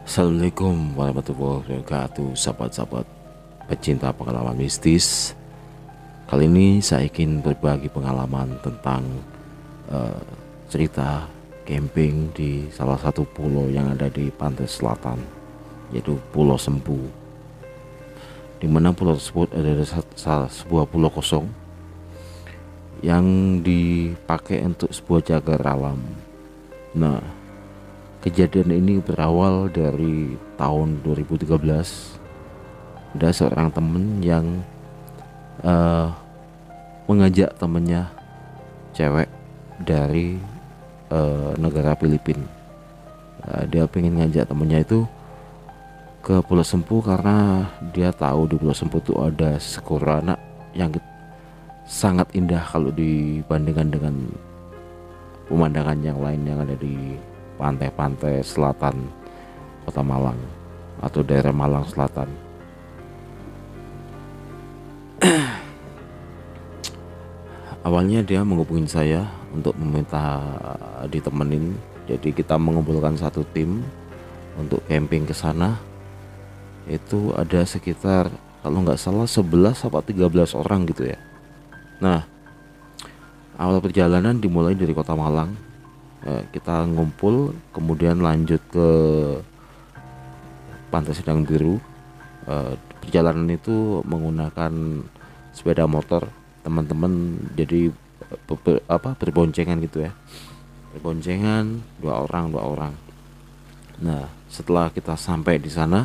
Assalamualaikum warahmatullahi wabarakatuh, sahabat-sahabat pecinta pengalaman mistis. Kali ini saya ingin berbagi pengalaman tentang eh, cerita camping di salah satu pulau yang ada di pantai selatan, yaitu Pulau Sempu. Di mana pulau tersebut ada sebuah pulau kosong yang dipakai untuk sebuah cagar alam. Nah, kejadian ini berawal dari tahun 2013. Ada seorang temen yang eh, mengajak temennya cewek dari negara Filipina. Dia pengen ngajak temennya itu ke Pulau Sempu karena dia tahu di Pulau Sempu itu ada sekorana yang sangat indah kalau dibandingkan dengan pemandangan yang lain yang ada di pantai-pantai selatan Kota Malang atau daerah Malang Selatan. Awalnya dia menghubungi saya untuk meminta ditemenin. Jadi kita mengumpulkan satu tim untuk camping ke sana. Itu ada sekitar kalau nggak salah 11 atau 13 orang gitu ya. Nah, awal perjalanan dimulai dari Kota Malang. Kita ngumpul, kemudian lanjut ke Pantai Sedang Biru. Perjalanan itu menggunakan sepeda motor teman-teman, jadi berboncengan gitu ya, berboncengan dua orang. Nah, setelah kita sampai di sana,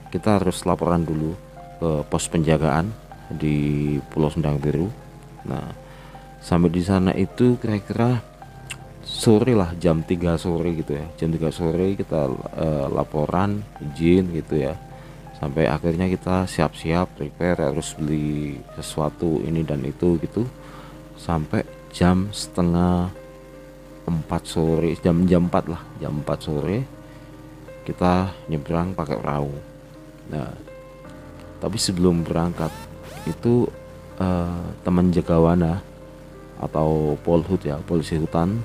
kita harus laporan dulu ke pos penjagaan di Pulau Sedang Biru. Nah, sampai di sana itu kira-kira sore lah, jam 3 sore gitu ya. Jam 3 sore kita laporan izin gitu ya. Sampai akhirnya kita siap-siap prepare, harus beli sesuatu ini dan itu gitu. Sampai jam setengah 4 sore, jam 4 lah, jam 4 sore kita nyebrang pakai perahu. Nah, tapi sebelum berangkat itu teman jagawana atau polhut ya, polisi hutan,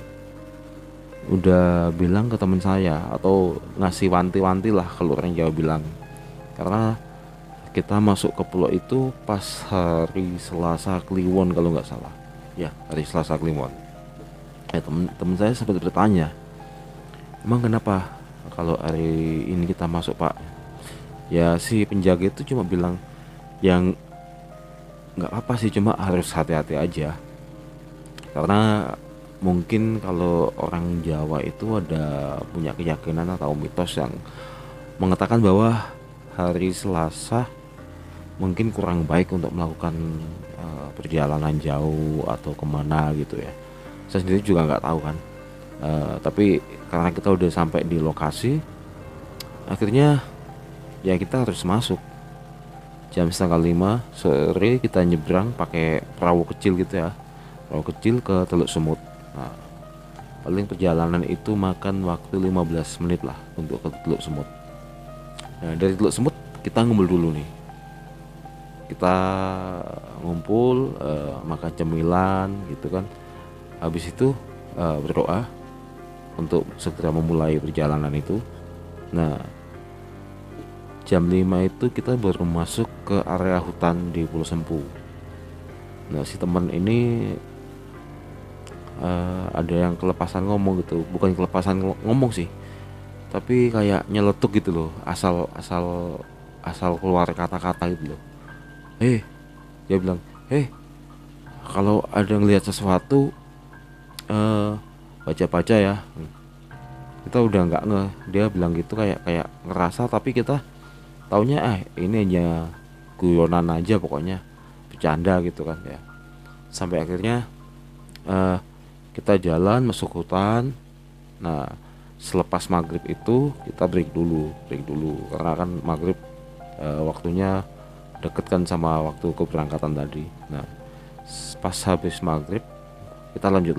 udah bilang ke teman saya atau ngasih wanti-wanti lah kalau orang Jawa bilang, karena kita masuk ke pulau itu pas hari Selasa Kliwon kalau nggak salah ya, hari Selasa Kliwon. Teman saya sempat bertanya, emang kenapa kalau hari ini kita masuk pak? Ya si penjaga itu cuma bilang yang nggak apa sih, cuma harus hati-hati aja, karena mungkin kalau orang Jawa itu ada punya keyakinan atau mitos yang mengatakan bahwa hari Selasa mungkin kurang baik untuk melakukan perjalanan jauh atau kemana gitu ya. Saya sendiri juga nggak tahu kan. Tapi karena kita udah sampai di lokasi, akhirnya ya kita harus masuk. Jam setengah 5 sore kita nyebrang pakai perahu kecil gitu ya, perahu kecil ke Teluk Semut. Nah, paling perjalanan itu makan waktu 15 menit lah untuk ke Teluk Semut. Nah, dari Teluk Semut kita ngumpul dulu nih. Kita ngumpul, makan cemilan gitu kan. Habis itu berdoa untuk segera memulai perjalanan itu. Nah, jam 5 itu kita baru masuk ke area hutan di Pulau Sempu. Nah, si teman ini ada yang kelepasan ngomong gitu, bukan kelepasan ngomong sih, tapi kayak nyeletuk gitu loh, asal keluar kata-kata gitu loh. Dia bilang, kalau ada ngelihat sesuatu baca-baca ya. Kita udah nggak ngeh, dia bilang gitu kayak kayak ngerasa, tapi kita taunya ini hanya guyonan aja, pokoknya bercanda gitu kan ya. Sampai akhirnya kita jalan masuk hutan. Nah, selepas maghrib itu kita break dulu karena kan maghrib waktunya deket kan sama waktu keberangkatan tadi. Nah, pas habis maghrib kita lanjut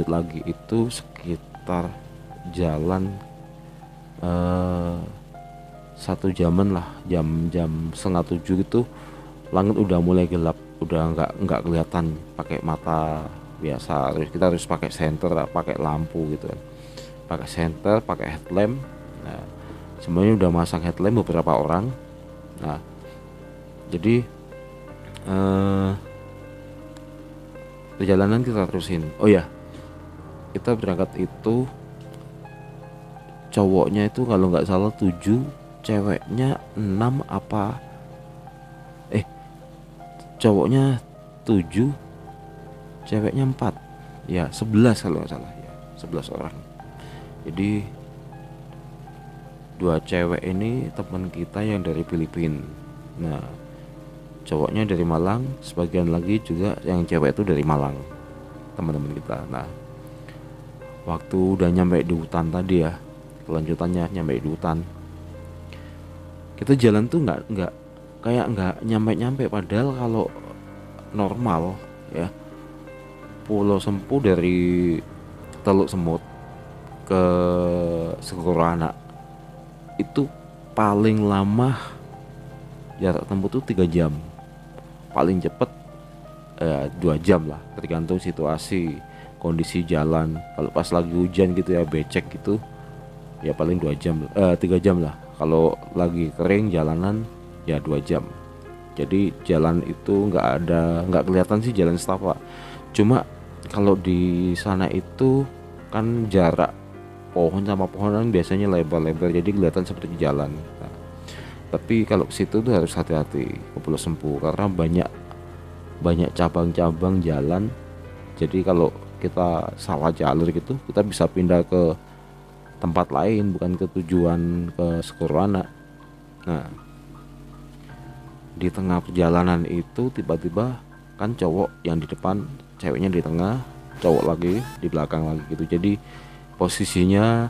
lagi itu sekitar jalan 1 jaman lah, jam setengah 7 gitu. Langit udah mulai gelap, udah nggak kelihatan pakai mata biasa, terus kita harus pakai senter, pakai lampu gitu kan, pakai senter, pakai headlamp. Nah, semuanya udah masang headlamp beberapa orang. Nah, jadi perjalanan kita terusin. Oh ya, kita berangkat itu cowoknya itu kalau nggak salah 7, ceweknya 6 apa cowoknya 7, ceweknya 4, ya 11 kalau nggak salah, ya 11 orang. Jadi 2 cewek ini teman kita yang dari Filipina. Nah, cowoknya dari Malang, sebagian lagi juga yang cewek itu dari Malang, teman-teman kita. Nah, waktu udah nyampe di hutan tadi ya, kelanjutannya nyampe di hutan, kita jalan tuh nggak nyampe padahal kalau normal ya, Pulau Sempu dari Teluk Semut ke Sekorana itu paling lama jarak tempuh tuh 3 jam, paling cepet 2 jam lah, tergantung situasi kondisi jalan. Kalau pas lagi hujan gitu ya, becek gitu ya paling 2 jam 3 jam lah. Kalau lagi kering jalanan ya 2 jam. Jadi jalan itu nggak kelihatan sih jalan setapak. Cuma kalau di sana itu kan jarak pohon sama pohonan biasanya lebar-lebar, jadi kelihatan seperti jalan. Nah, tapi kalau ke situ tuh harus hati-hati ke Pulau Sempu karena banyak cabang-cabang jalan. Jadi kalau kita salah jalur gitu, kita bisa pindah ke tempat lain, bukan ke tujuan ke Sekorana. Nah, di tengah perjalanan itu tiba-tiba kan cowok yang di depan, ceweknya di tengah, cowok lagi di belakang lagi gitu. Jadi posisinya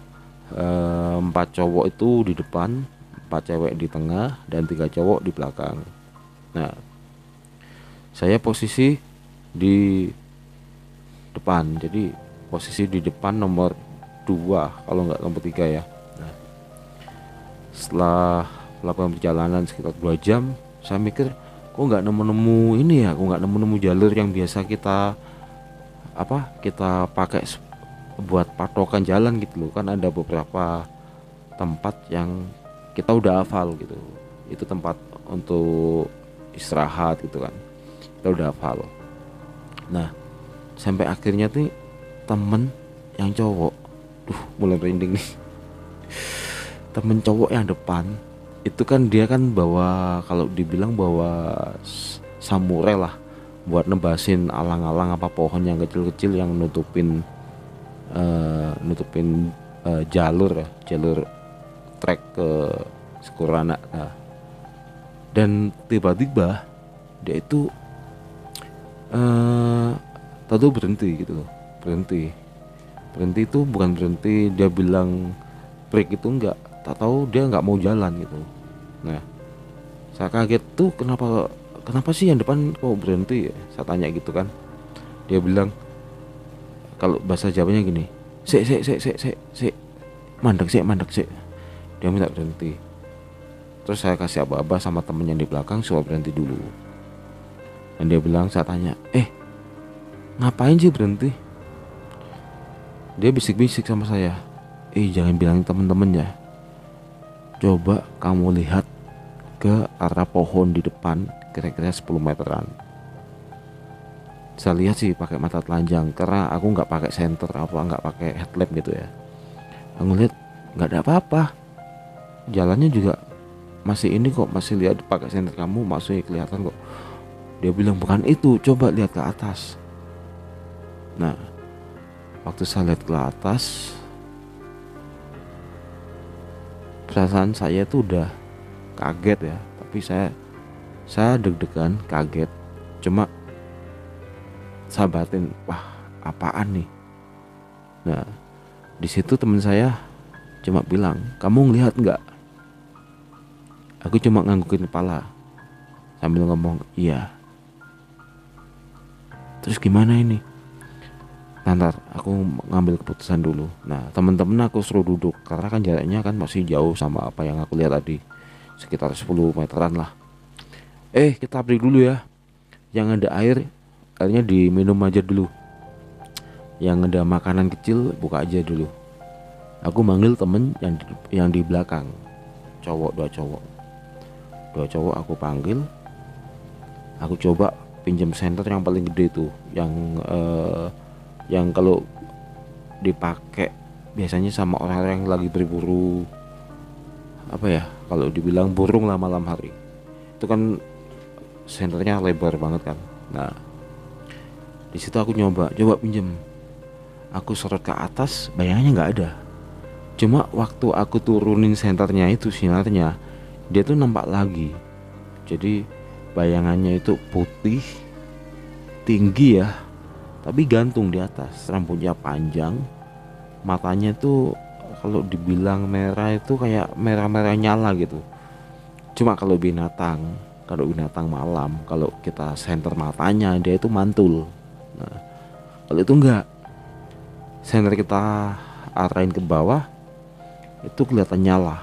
4 cowok itu di depan, 4 cewek di tengah, dan 3 cowok di belakang. Nah, saya posisi di depan, jadi posisi di depan nomor 2 kalau nggak nomor 3 ya. Nah, setelah melakukan perjalanan sekitar 2 jam, saya mikir kok nggak nemu-nemu ini ya, kok nggak nemu-nemu jalur yang biasa kita pakai buat patokan jalan gitu loh. Kan ada beberapa tempat yang kita udah hafal gitu, itu tempat untuk istirahat gitu kan, kita udah hafal. Nah, sampai akhirnya tuh temen yang cowok, mulai merinding nih. Temen cowok yang depan itu kan dia kan bawa, kalau dibilang bawa samurai lah, buat nebasin alang-alang apa pohon yang kecil-kecil yang nutupin jalur trek ke Sekorana. Nah, dan tiba-tiba dia itu tahu berhenti gitu loh. Berhenti itu bukan berhenti dia bilang break, itu enggak, tak tahu dia nggak mau jalan gitu. Nah, saya kaget tuh, kenapa sih yang depan kok berhenti ya? Saya tanya gitu kan. Dia bilang, kalau bahasa Jawanya gini, sik mandek sik. Dia minta berhenti. Terus saya kasih aba-aba sama temen yang di belakang suruh berhenti dulu. Dan dia bilang, saya tanya, ngapain sih berhenti? Dia bisik-bisik sama saya, jangan bilang temen-temen ya, coba kamu lihat ke arah pohon di depan kira-kira 10 meteran. Saya lihat sih pakai mata telanjang karena aku nggak pakai senter nggak pakai headlamp gitu ya. Aku lihat nggak ada apa-apa, jalannya juga masih ini kok, masih lihat pakai senter kamu masih kelihatan kok. Dia bilang bukan itu, coba lihat ke atas. Nah, waktu saya lihat ke atas, perasaan saya tuh udah kaget ya, tapi saya deg-degan, kaget. Cuma saya batin, wah apaan nih. Nah, di situ teman saya cuma bilang, kamu ngelihat nggak? Aku cuma nganggukin kepala sambil ngomong iya. Terus gimana ini? Nanti aku ngambil keputusan dulu. Nah, teman-teman aku suruh duduk karena kan jaraknya kan masih jauh sama apa yang aku lihat tadi, sekitar 10 meteran lah. Kita break dulu ya, yang ada airnya diminum aja dulu. yang ada makanan kecil buka aja dulu. Aku manggil temen yang di belakang, dua cowok aku panggil. Aku coba pinjam senter yang paling gede tuh, yang kalau dipakai biasanya sama orang-orang yang lagi berburu, apa ya, kalau dibilang burung lah malam hari. Itu kan senternya lebar banget kan. Nah, di situ aku coba pinjam. Aku sorot ke atas, bayangannya nggak ada. Cuma waktu aku turunin senternya itu, sinarnya dia tuh nampak lagi. Jadi bayangannya itu putih, tinggi ya, tapi gantung di atas. Rambutnya panjang, matanya tuh kalau dibilang merah itu kayak merah-merah nyala gitu. Cuma kalau binatang malam, kalau kita senter matanya, dia itu mantul. Nah, kalau itu enggak, senter kita arahin ke bawah, itu kelihatan nyala.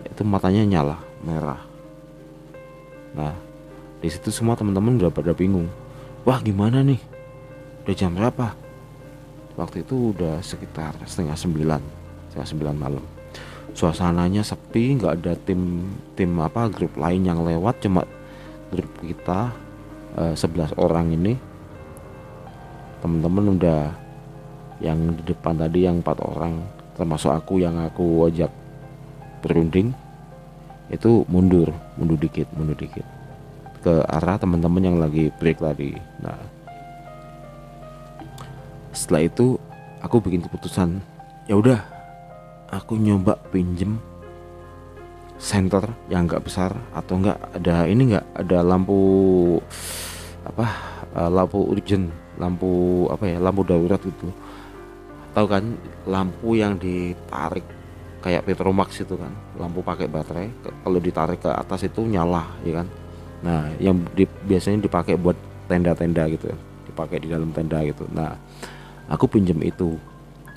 Itu matanya nyala merah. Nah, di situ semua teman-teman udah pada bingung. Wah, gimana nih? Udah jam berapa? Waktu itu udah sekitar setengah sembilan malam. Suasananya sepi, nggak ada grup lain yang lewat, cuma grup kita 11 orang ini. Teman-teman udah, yang di depan tadi yang 4 orang, termasuk aku yang aku ajak berunding, itu mundur dikit ke arah teman-teman yang lagi break tadi. Nah, setelah itu aku bikin keputusan, ya udah, aku nyoba pinjem senter yang enggak besar, atau enggak ada ini, enggak ada lampu lampu urgent, lampu darurat gitu. Tahu kan lampu yang ditarik kayak Petromax itu kan, lampu pakai baterai, kalau ditarik ke atas itu nyala ya kan. Nah, yang biasanya dipakai buat tenda-tenda gitu, dipakai di dalam tenda gitu. Nah, aku pinjem itu.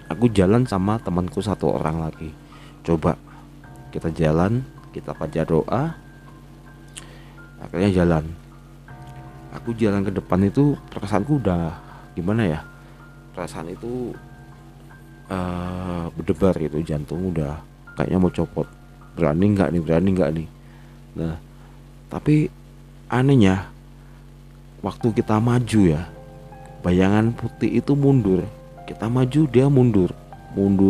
Aku jalan sama temanku 1 orang lagi. Coba kita jalan, kita baca doa. Akhirnya jalan. Aku jalan ke depan itu, perasaanku udah gimana ya? Perasaan itu berdebar gitu, jantung udah kayaknya mau copot. Berani nggak nih? Nah, tapi anehnya waktu kita maju ya, bayangan putih itu mundur. Kita maju, dia mundur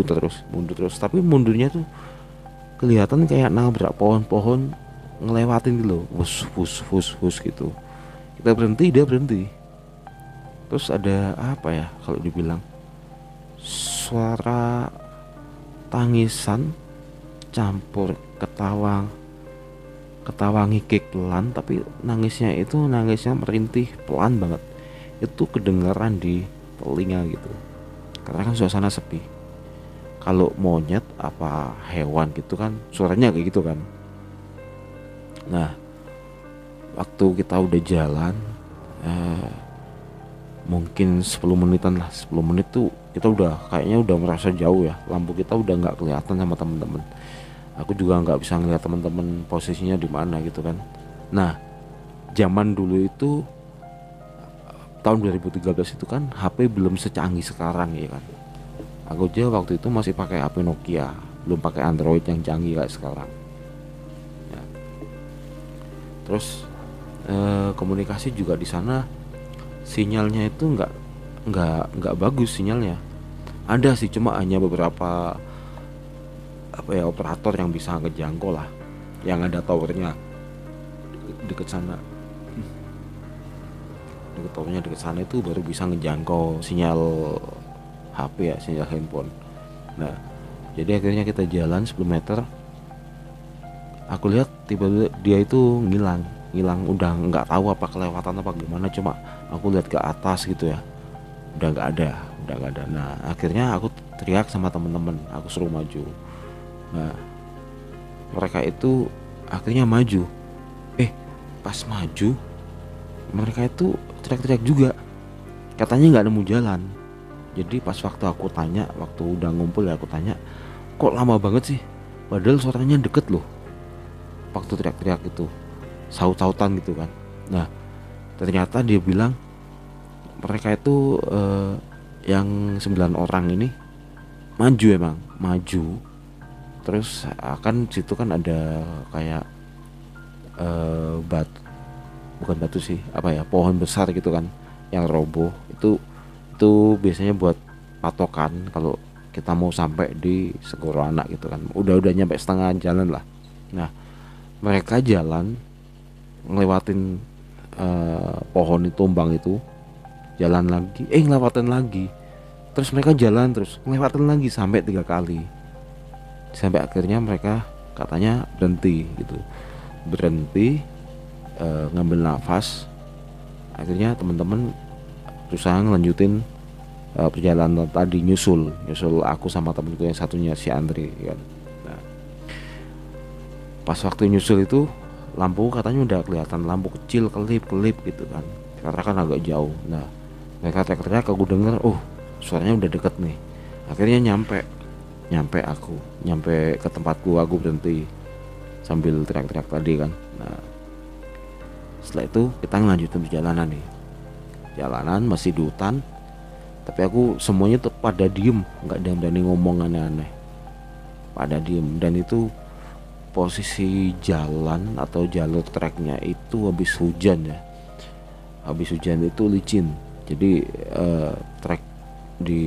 terus. Tapi mundurnya tuh kelihatan kayak nabrak pohon-pohon, ngelewatin gitu loh, wus gitu. Kita berhenti, dia berhenti. Terus ada apa ya, kalau dibilang suara tangisan campur ketawa ngikik pelan, tapi nangisnya merintih pelan banget. Itu kedengaran di telinga gitu, karena kan suasana sepi. Kalau monyet apa hewan gitu kan suaranya kayak gitu kan. Nah, waktu kita udah jalan mungkin 10 menitan lah, 10 menit tuh kita kayaknya udah merasa jauh ya. Lampu kita udah nggak kelihatan sama temen-temen. Aku juga nggak bisa ngeliat temen-temen posisinya di mana gitu kan. Nah, zaman dulu itu tahun 2013 itu kan HP belum secanggih sekarang ya kan. Aku aja waktu itu masih pakai HP Nokia, belum pakai Android yang canggih kayak sekarang ya. Terus komunikasi juga di sana sinyalnya itu nggak bagus sinyalnya. Ada sih, cuma hanya beberapa operator yang bisa ngejangkau lah, yang ada towernya deket sana. Deket sana itu baru bisa ngejangkau sinyal HP ya, sinyal handphone. Nah, jadi akhirnya kita jalan 10 meter. Aku lihat tiba-tiba dia itu ngilang, udah nggak tahu apa kelewatan apa gimana. Cuma aku lihat ke atas gitu ya, udah nggak ada. Nah, akhirnya aku teriak sama temen-temen, aku suruh maju. Nah, mereka itu akhirnya maju. Pas maju, mereka itu teriak-teriak juga, katanya nggak nemu jalan. Jadi pas waktu udah ngumpul ya, aku tanya, kok lama banget sih? Padahal suaranya deket loh. Waktu teriak-teriak itu, saut-sautan gitu kan. Nah, ternyata dia bilang mereka itu yang 9 orang ini maju, emang maju. Terus kan situ kan ada kayak batu, bukan batu sih, apa ya, pohon besar gitu kan yang roboh. Itu biasanya buat patokan kalau kita mau sampai di Segoro Anak gitu kan. Udah nyampe setengah jalan lah. Nah, mereka jalan ngelewatin pohon itu, tumbang itu, jalan lagi, ngelewatin lagi. Terus mereka jalan terus ngelewatin lagi sampai 3 kali. Sampai akhirnya mereka katanya berhenti gitu. Berhenti, ngambil nafas. Akhirnya teman-teman berusaha ngelanjutin perjalanan tadi, nyusul aku sama temenku yang satunya, si Andri kan. Nah, pas waktu nyusul itu lampu katanya udah kelihatan, lampu kecil kelip gitu kan, karena kan agak jauh. Nah, mereka teriak-teriak, aku denger, suaranya udah deket nih. Akhirnya aku nyampe ke tempatku, aku berhenti sambil teriak-teriak tadi kan. Nah, setelah itu kita ngelanjutin perjalanan nih. Jalanan masih di hutan, tapi aku semuanya tuh pada diem, nggak ada yang berani ngomong aneh-aneh, pada diem. Dan itu posisi jalan atau jalur treknya itu habis hujan ya, habis hujan itu licin. Jadi trek di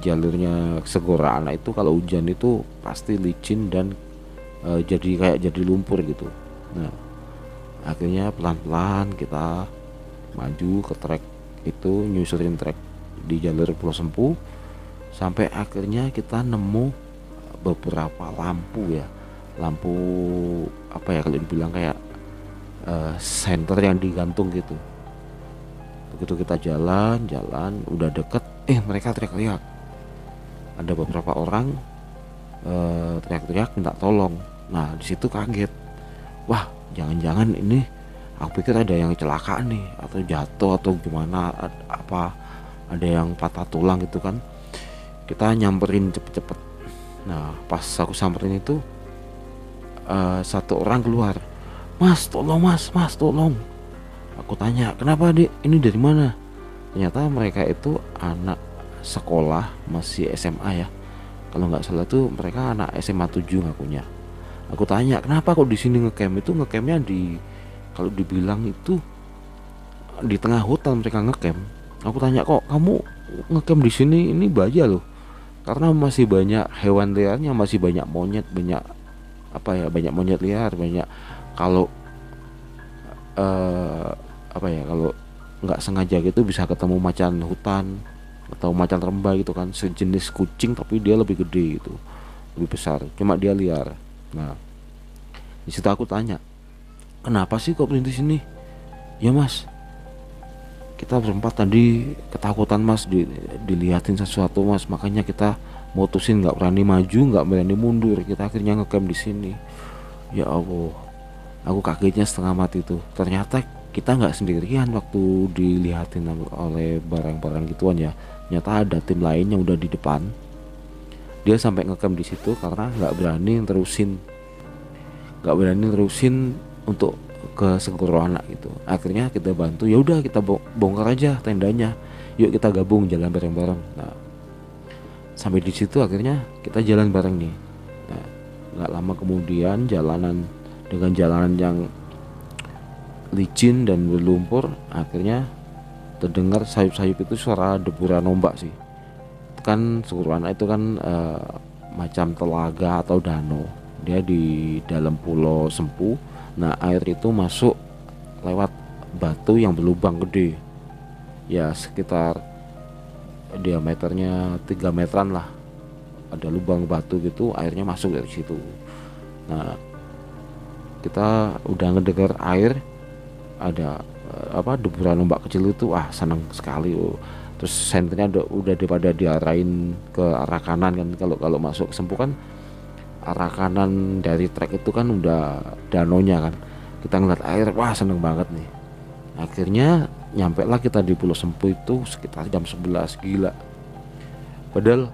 jalurnya Segoro Anak itu kalau hujan itu pasti licin dan jadi lumpur gitu. Nah, akhirnya pelan-pelan kita maju ke trek itu, nyusurin trek di jalur Pulau Sempu, sampai akhirnya kita nemu beberapa lampu ya, lampu apa ya kalau dibilang kayak senter yang digantung gitu. Begitu kita jalan udah deket, mereka teriak-teriak. Ada beberapa orang teriak-teriak minta tolong. Nah, di situ kaget, wah jangan-jangan ini, aku pikir ada yang kecelakaan nih, atau jatuh atau gimana, apa ada yang patah tulang gitu kan. Kita nyamperin cepet-cepet. Nah, pas aku samperin itu satu orang keluar, mas tolong, mas tolong. Aku tanya, kenapa dik, ini dari mana? Ternyata mereka itu anak sekolah, masih SMA ya, kalau nggak salah tuh mereka anak SMA 7 ngakunya. Aku tanya, kenapa kok di sini ngecamp? Itu ngecampnya di, kalau dibilang itu di tengah hutan mereka ngecamp. Aku tanya, kok kamu ngecamp di sini? Ini bahaya loh, karena masih banyak hewan liarnya, masih banyak monyet, banyak apa ya, banyak monyet liar, banyak kalau apa ya, kalau nggak sengaja gitu bisa ketemu macan hutan atau macan rebah gitu kan, sejenis kucing tapi dia lebih gede gitu, lebih besar, cuma dia liar. Nah, di situ aku tanya, kenapa sih kok berhenti sini? Ya mas, kita berempat tadi ketakutan mas, dilihatin sesuatu mas, makanya kita mutusin nggak berani maju, nggak berani mundur, kita akhirnya ngecamp di sini. Ya Allah, aku kagetnya setengah mati tuh. Ternyata kita nggak sendirian waktu dilihatin oleh barang-barang gituan ya. Ternyata ada tim lain yang udah di depan. Dia sampai ngecamp di situ karena nggak berani terusin untuk ke Segoro Anak gitu. Akhirnya kita bantu, ya udah kita bongkar aja tendanya, yuk kita gabung jalan bareng-bareng. Nah, sampai di situ akhirnya kita jalan bareng nih. Nah, nggak lama kemudian dengan jalanan yang licin dan berlumpur, akhirnya terdengar sayup-sayup itu suara deburan ombak sih. Itu kan Segoro Anak itu kan macam telaga atau danau, dia di dalam Pulau Sempu. Nah, air itu masuk lewat batu yang berlubang gede ya, sekitar diameternya 3 meteran lah, ada lubang batu gitu, airnya masuk dari situ. Nah, kita udah ngedengar air ada deburan ombak kecil itu, senang sekali. Terus senternya udah daripada diarahin ke arah kanan kan, kalau masuk Sempu kan arah kanan dari trek itu kan udah danonya kan, kita ngeliat air, seneng banget nih. Akhirnya nyampe lah kita di Pulau Sempu itu sekitar jam 11. Gila, padahal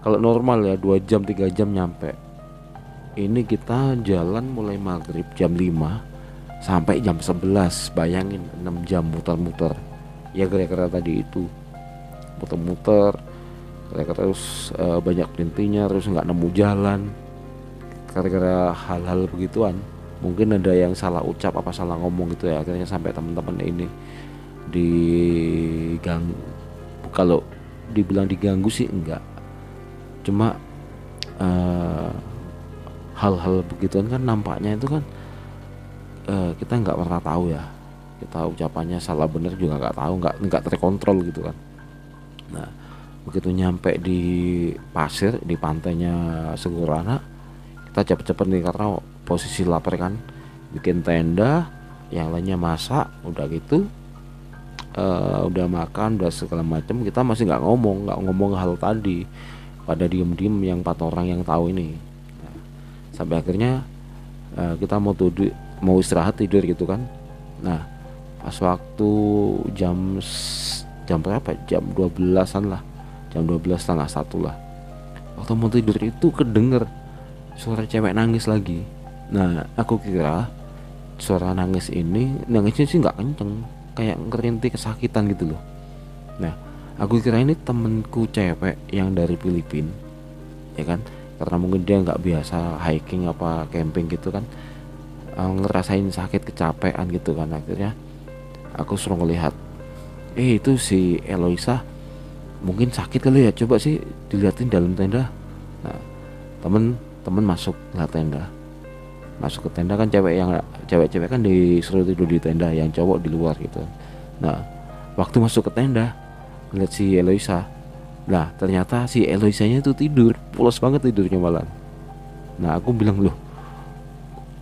kalau normal ya 2 jam 3 jam nyampe. Ini kita jalan mulai maghrib jam 5 sampai jam 11, bayangin 6 jam muter-muter. Ya kira-kira tadi itu, muter-muter terus banyak berhentinya, terus nggak nemu jalan gara-gara hal-hal begituan. Mungkin ada yang salah ucap apa salah ngomong gitu ya, akhirnya sampai teman-teman ini diganggu. Kalau dibilang diganggu sih enggak, cuma eh, hal-hal begituan kan nampaknya itu kan kita nggak pernah tahu ya, kita ucapannya salah bener juga nggak tahu, nggak terkontrol gitu kan. Nah begitu nyampe di pasir di pantainya Segurana, kita cepet-cepet nih karena posisi lapar kan, bikin tenda, yang lainnya masak, udah gitu udah makan udah segala macam, kita masih nggak ngomong hal tadi, pada diem-diem yang 4 orang yang tahu ini. Nah, sampai akhirnya kita mau istirahat tidur gitu kan. Nah pas waktu jam jam berapa, jam 12-an lah, jam 12 setengah 1 lah, waktu mau tidur itu kedenger suara cewek nangis lagi. Nah aku kira suara nangisnya sih nggak kenceng, kayak ngerintih kesakitan gitu loh. Nah aku kira ini temenku cewek yang dari Filipina ya kan, karena mungkin dia nggak biasa hiking apa camping gitu kan, ngerasain sakit kecapean gitu kan. Akhirnya aku suruh ngelihat, itu si Eloisa mungkin sakit kali ya, coba sih dilihatin dalam tenda. Nah temen masuk lah tenda, masuk ke tenda kan, cewek-cewek kan disuruh tidur di tenda, yang cowok di luar gitu. Nah waktu masuk ke tenda ngeliat si Eloisa, nah ternyata si Eloisanya itu tidur pulas banget tidurnya malam. Nah aku bilang, loh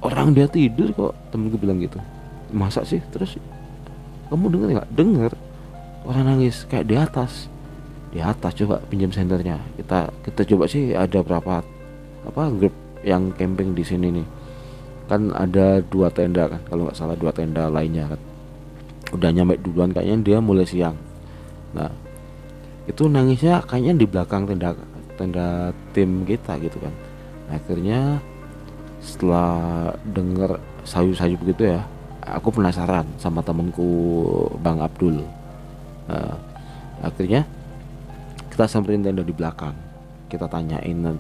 orang dia tidur kok, temenku bilang gitu, masa sih? Terus kamu denger nggak? Denger orang nangis kayak di atas. Coba pinjam senternya, kita coba sih, ada berapa grup yang camping di sini nih kan, ada 2 tenda kan kalau nggak salah, 2 tenda lainnya kan udah nyampe duluan, kayaknya dia mulai siang. Nah itu nangisnya kayaknya di belakang tenda tim kita gitu kan. Akhirnya setelah denger sayu-sayu begitu ya, aku penasaran sama temenku Bang Abdul. Nah, akhirnya kita samperin tenda di belakang, kita tanyain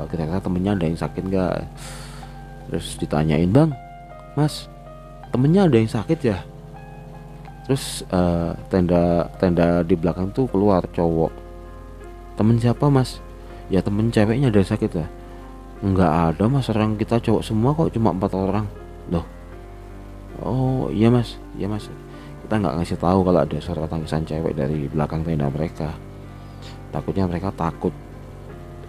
kira-kira temennya ada yang sakit nggak. Terus ditanyain, bang, mas, temennya ada yang sakit ya? Terus tenda di belakang tuh keluar cowok, temen siapa mas? Ya temen ceweknya ada yang sakit ya? Nggak ada mas, orang kita cowok semua kok, cuma 4 orang. Loh, oh iya mas, kita nggak ngasih tahu kalau ada suara tangisan cewek dari belakang tenda mereka, takutnya mereka takut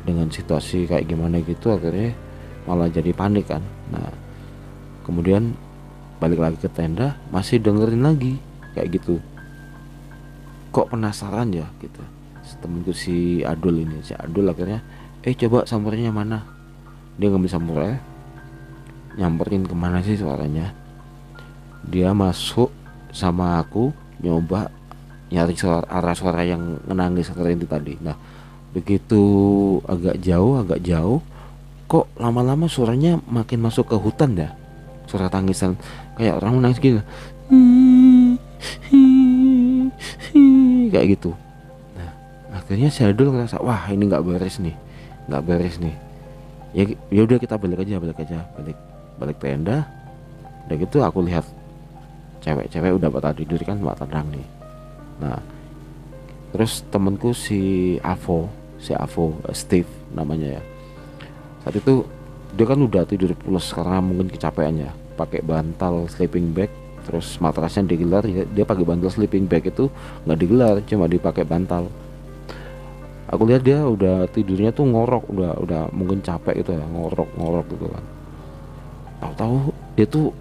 dengan situasi kayak gimana gitu, akhirnya malah jadi panik kan. Nah kemudian balik lagi ke tenda, masih dengerin lagi kayak gitu, kok penasaran ya gitu. Temenku si Adul akhirnya coba sampernya mana. Dia ngambil sampernya, nyamperin kemana sih suaranya. Dia masuk sama aku nyoba nyari arah suara yang menangis itu tadi. Nah begitu agak jauh, kok lama-lama suaranya makin masuk ke hutan ya, suara tangisan kayak orang menangis gitu, kayak gitu. Nah akhirnya saya dulu ngerasa, wah ini nggak beres nih. Ya udah kita balik tenda. Udah gitu aku lihat cewek-cewek udah pada tidur kan, mbak tenang nih. Nah terus temenku si Avo, Steve namanya ya, saat itu dia kan udah tidur pulas karena mungkin kecapean ya, pakai bantal sleeping bag, terus matrasnya digelar, dia pakai bantal sleeping bag itu nggak digelar, cuma dipakai bantal. Aku lihat dia udah tidurnya tuh ngorok, udah mungkin capek gitu ya, ngorok gitu kan. Tahu-tahu dia tuh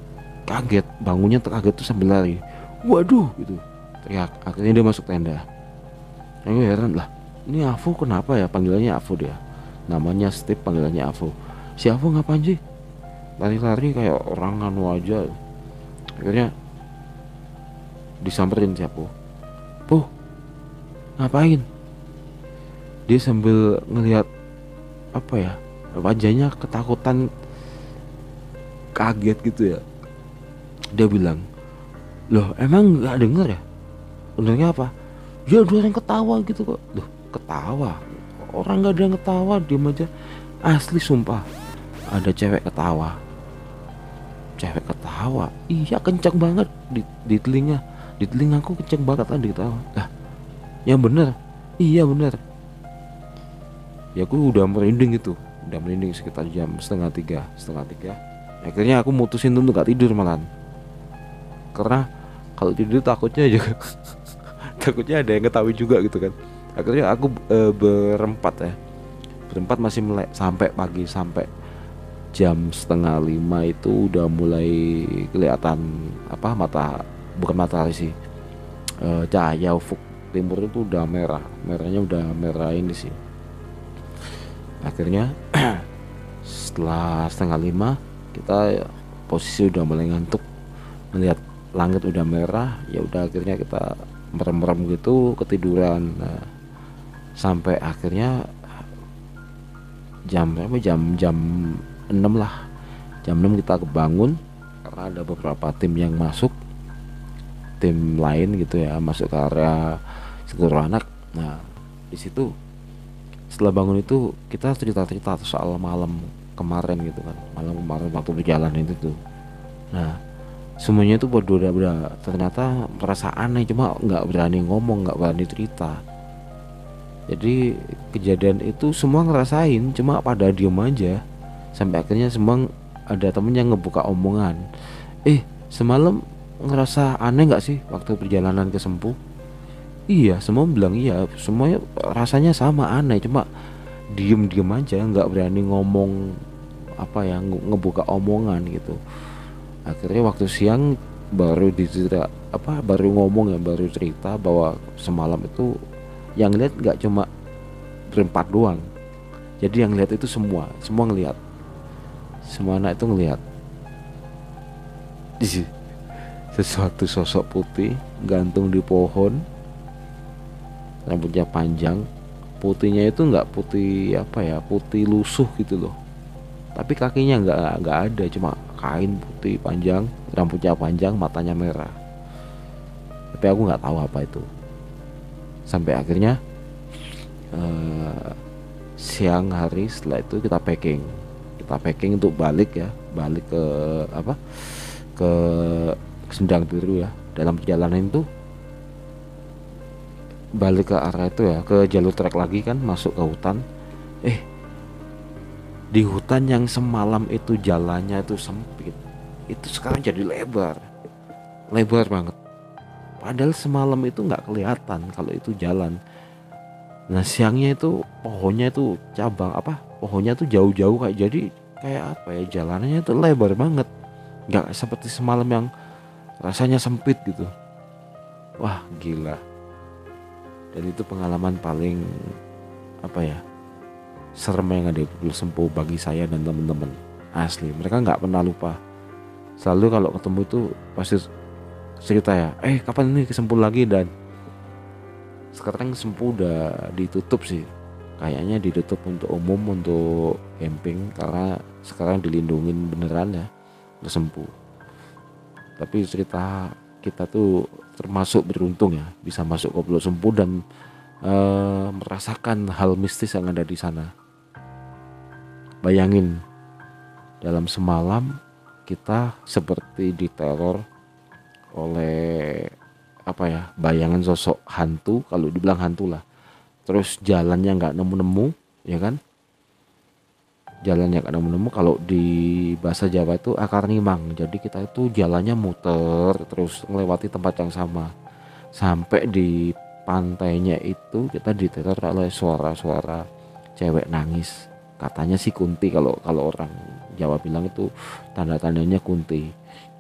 kaget, bangunnya terkaget tuh sambil lari, waduh gitu teriak. Akhirnya dia masuk tenda. Aku heran lah, ini Avo kenapa ya, panggilannya Avo, dia namanya Steve, panggilannya Avo. Si Avo ngapain sih lari-lari kayak orang anu aja. Akhirnya disamperin si Avo, ngapain? Dia sambil ngelihat apa ya, wajahnya ketakutan, kaget gitu ya. Dia bilang, loh emang nggak denger ya? Untungnya apa? Ya ada orang ketawa gitu kok. Loh, ketawa? Orang nggak ada yang ketawa, diem aja. Asli sumpah, ada cewek ketawa. Cewek ketawa, iya kenceng banget di telinga. Di telingaku kenceng banget tadi ketawa. Lah, yang bener, iya bener. Ya aku udah merinding itu, udah merinding sekitar jam setengah tiga. Akhirnya aku mutusin untuk gak tidur malahan, karena kalau tidur takutnya juga takutnya ada yang ketahui juga gitu kan. Akhirnya aku berempat masih melek sampai pagi, sampai jam setengah lima itu udah mulai kelihatan apa, bukan matahari sih, cahaya ufuk timur itu udah merahnya udah merah ini sih. Akhirnya setelah setengah lima kita posisi udah mulai ngantuk, melihat langit udah merah, ya udah akhirnya kita merem-merem gitu ketiduran. Nah, sampai akhirnya jam berapa, jam 6 lah, jam 6 kita kebangun karena ada beberapa tim yang masuk, tim lain gitu ya, masuk ke area seluruh anak. Nah di situ setelah bangun itu kita cerita-cerita soal malam kemarin gitu kan, malam kemarin waktu berjalan itu tuh. Nah semuanya itu udah ternyata merasa aneh, cuma nggak berani ngomong, nggak berani cerita. Jadi kejadian itu semua ngerasain, cuma pada diem aja. Sampai akhirnya semua ada temen yang ngebuka omongan, semalam ngerasa aneh nggak sih waktu perjalanan ke Sempu? Iya, semua bilang iya, semuanya rasanya sama aneh, cuma diem aja, nggak berani ngomong apa ya, ngebuka omongan gitu. Akhirnya waktu siang baru dicerita apa, baru ngomong ya, baru cerita bahwa semalam itu yang lihat nggak cuma berempat doang, jadi yang lihat itu semua ngelihat, semua anak itu ngelihat sesuatu sosok putih gantung di pohon, rambutnya panjang. Putihnya itu nggak putih apa ya, putih lusuh gitu loh, tapi kakinya nggak ada, cuma kain putih panjang, rambutnya panjang, matanya merah, tapi aku nggak tahu apa itu. Sampai akhirnya siang hari setelah itu kita packing untuk balik ke apa, ke Sendang Biru ya. Dalam perjalanan itu balik ke arah itu ya, ke jalur trek lagi kan, masuk ke hutan. Di hutan yang semalam itu jalannya itu sempit, itu sekarang jadi lebar banget. Padahal semalam itu nggak kelihatan kalau itu jalan. Nah siangnya itu pohonnya itu pohonnya tuh jauh-jauh, kayak apa ya, jalanannya itu lebar banget, nggak seperti semalam yang rasanya sempit gitu. Wah gila. Dan itu pengalaman paling apa ya, serem yang ada di Pulau Sempu bagi saya dan teman-teman. Asli mereka nggak pernah lupa, selalu kalau ketemu itu pasti cerita ya, kapan ini ke Sempu lagi. Dan sekarang Sempu udah ditutup sih, kayaknya ditutup untuk umum, untuk camping, karena sekarang dilindungin beneran ya ke Sempu. Tapi cerita kita tuh termasuk beruntung ya, bisa masuk ke Pulau Sempu dan merasakan hal mistis yang ada di sana. Bayangin, dalam semalam kita seperti diteror oleh apa ya, bayangan sosok hantu, kalau dibilang hantu lah. Terus jalannya nggak nemu-nemu ya kan, jalannya nggak nemu-nemu, kalau di bahasa Jawa itu akar nimang. Jadi kita itu jalannya muter terus melewati tempat yang sama, sampai di pantainya itu kita diteror oleh suara-suara cewek nangis. Katanya sih kunti, kalau orang Jawa bilang itu tanda-tandanya kunti.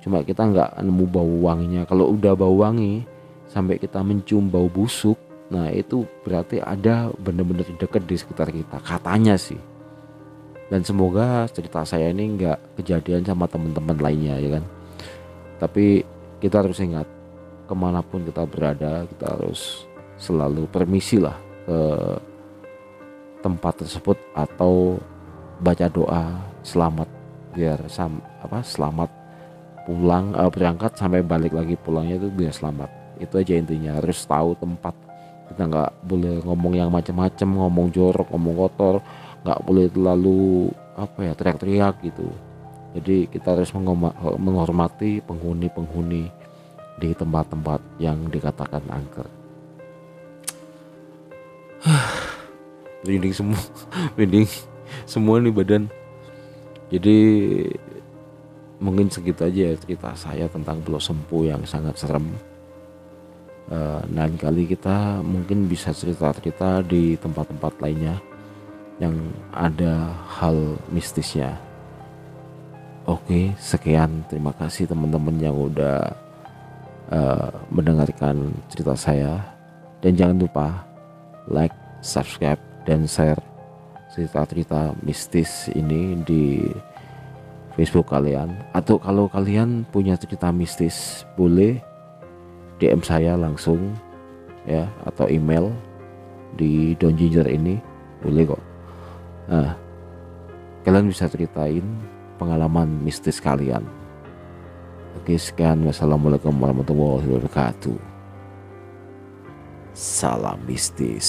Cuma kita nggak nemu bau wanginya. Kalau udah bau wangi sampai kita mencium bau busuk, nah itu berarti ada bener-bener deket di sekitar kita, katanya sih. Dan semoga cerita saya ini nggak kejadian sama teman-teman lainnya ya kan. Tapi kita harus ingat, kemanapun kita berada, kita harus selalu permisi lah ke tempat tersebut, atau baca doa selamat, biar selamat pulang, berangkat sampai balik lagi pulangnya itu biar selamat. Itu aja intinya, harus tahu tempat. Kita nggak boleh ngomong yang macam-macam, ngomong jorok, ngomong kotor, nggak boleh terlalu teriak-teriak gitu. Jadi kita harus menghormati penghuni-penghuni di tempat-tempat yang dikatakan angker. Merinding semua, merinding semua nih badan. Jadi mungkin segitu aja cerita saya tentang Pulau Sempu yang sangat serem. Lain kali kita mungkin bisa cerita-cerita di tempat-tempat lainnya yang ada hal mistisnya. Oke, sekian, terima kasih teman-teman yang udah mendengarkan cerita saya, dan jangan lupa like, subscribe, dan share cerita-cerita mistis ini di Facebook kalian. Atau kalau kalian punya cerita mistis, boleh DM saya langsung ya, atau email di Don Ginger ini, boleh kok. Nah, kalian bisa ceritain pengalaman mistis kalian. Oke, sekian, wassalamualaikum warahmatullahi wabarakatuh. Salam mistis.